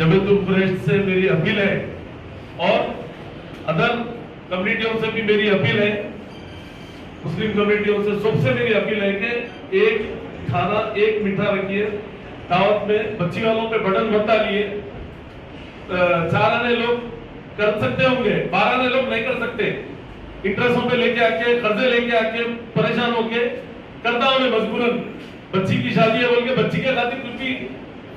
जबलपुर कुरैश से मेरी अपील है और अदर कम्युनिटियों से भी मेरी अपील है, मुस्लिम कम्युनिटियों से सबसे मेरी अपील है कि एक खाना एक मीठा रखिए दावत में, बच्ची वालों पे बर्डन मत डालिए। 4 आने लोग कर सकते होंगे, 12 आने लोग नहीं कर सकते। इंटरेस्टों पे लेके आके, कर्जे लेके आके परेशान होके करता उन्हें मजबूरन, बच्ची की शादी है बोल के बच्ची के खातिर कुछ भी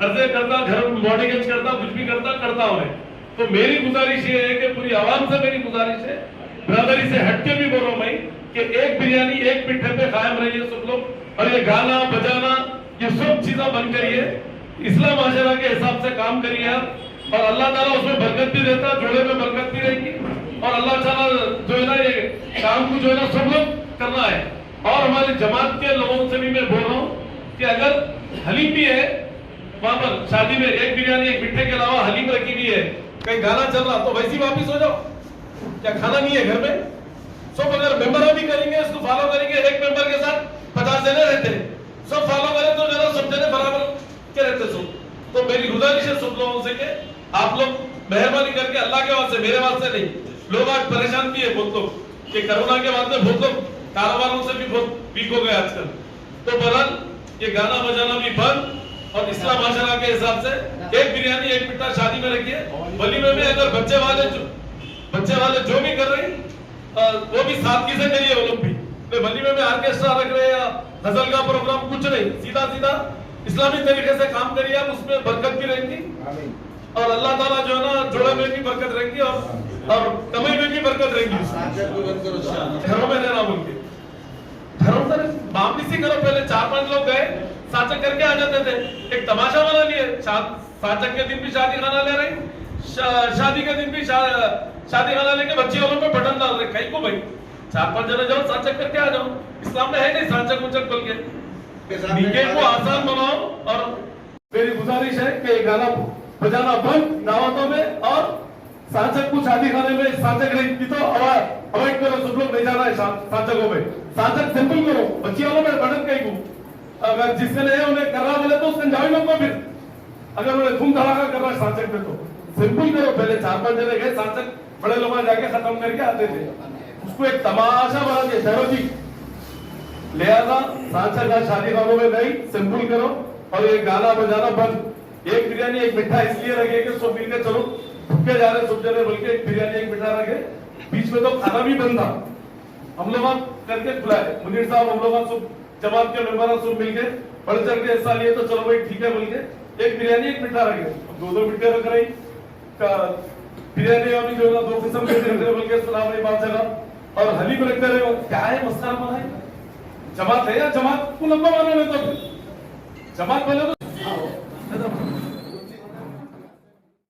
कर्जे करता, घर मॉर्गेज करता, कुछ भी करता उन्हें। तो मेरी गुजारिश ये है कि पूरी आवाम से मेरी गुजारिश है, ब्रदरी से हटके भी बोल रहा हूं मैं, कि एक बिरयानी एक पिट्ठे पे कायम रहिए सब लोग। और ये गाना बजाना ये सब चीजें बंद करिए, इस्लाम माशरा के हिसाब से काम करिए आप, और अल्लाह ताला उसमें बरकत भी देता, जोड़े में बरकत भी रहेगी। और अल्लाह ताला जो है ना ये काम को जो है ना सब लोग करना है। और हमारे जमात के लोगों से भी मैं बोल रहा हूँ कि अगर हलीम भी है वहां पर शादी में, एक बिरयानी एक मिठे के अलावा हलीम रखी भी है, कहीं गाना चल रहा तो वैसे ही वापिस हो जाओ। क्या खाना नहीं है घर में? सब अगर मेंबर भी करेंगे, इसको फॉलो करेंगे, एक मेंबर के साथ 50 जने रहते हैं, सब फॉलो करें तो जरा सब जने बराबर के रहते सब। तो मेरी गुजारिश है सब लोगों से कि आप लोग मेहरबानी करके अल्लाह के वास्ते, मेरे वास्ते नहीं, लोग आज परेशान भी है बहुत लोग कि कोरोना के बाद में बहुत लोग कारोबारों से भी बहुत वीक हो गए आजकल। तो बहरहाल ये गाना बजाना भी बंद, और इस्लाम माशरा के हिसाब से एक बिरयानी एक पिट्ठा शादी में रखिए। वलीमे में अगर बच्चे वाले जो भी कर रहे हैं वो भी सादगी से करिए। वो लोग भी वलीमे में ऑर्केस्ट्रा रख रहे हैं या गजल का प्रोग्राम, कुछ नहीं, सीधा सीधा इस्लामी तरीके से काम करिए आप, उसमें बरकत भी रहेगी और अल्लाह ताला जो है ना जोड़े में भी बरकत रहेगी और कमाई में भी बरकत रहेगी। घरों में रहना बोल के घरों से मामली सी करो। पहले 4-5 लोग गए, साचक करके आ जाते थे, एक तमाशा बना लिए, साचक के दिन भी शादी खाना ले रहे, शादी के दिन भी शादी खाना लेके बच्ची वालों पे बटन डाल रहे। कहीं को भाई 4-5 जने जाओ, साचक करके आ जाओ। इस्लाम में है नहीं साचक मुचक बोल के, निके को आसान बनाओ। और मेरी गुजारिश है कि गाना बजाना बंद दावतों में, और साचक को शादी खाने में साचक नहीं तो अवॉइड करो, सब लोग नहीं जाना है साचकों में। साचक सिंपल करो, बच्ची वालों में बटन कहीं को, अगर जिससे नहीं उन्हें कर रहा बोले तो उसने जाओ मत। फिर अगर उन्हें धूम धड़ाका कर रहा है साचक में तो सिंपल करो। पहले 4-5 जने गए साचक, बड़े लोग जाके खत्म करके आते थे, उसको एक तमाशा बना दिया शहरों। लिहाजा साचक का शादी खानों में नहीं, सिंपल करो और ये गाना बजाना बंद। एक बिरयानी एक मिठा इसलिए रखे कि सब मिलकर चलो भूखे जा रहे सब जने बोल के एक बिरयानी एक मिठा रखे। बीच में तो खाना भी बंद था, हम लोग करके खुलाए, मुनीर साहब हम लोग सब जमात के मेंबर सब मिलके बढ़ चढ़ के हिस्सा लिए। तो चलो भाई ठीक है बोल के एक बिरयानी एक मिठा रखे, 2-2 मिठे रख रही। बिरयानी में भी जो है 2 किस्म के रख रहे बोल के सलाम नहीं बात जगह, और हलीम रखते रहे। क्या है मसला बनाए? जमात है या जमात को लंबा मानो, तो जमात वाले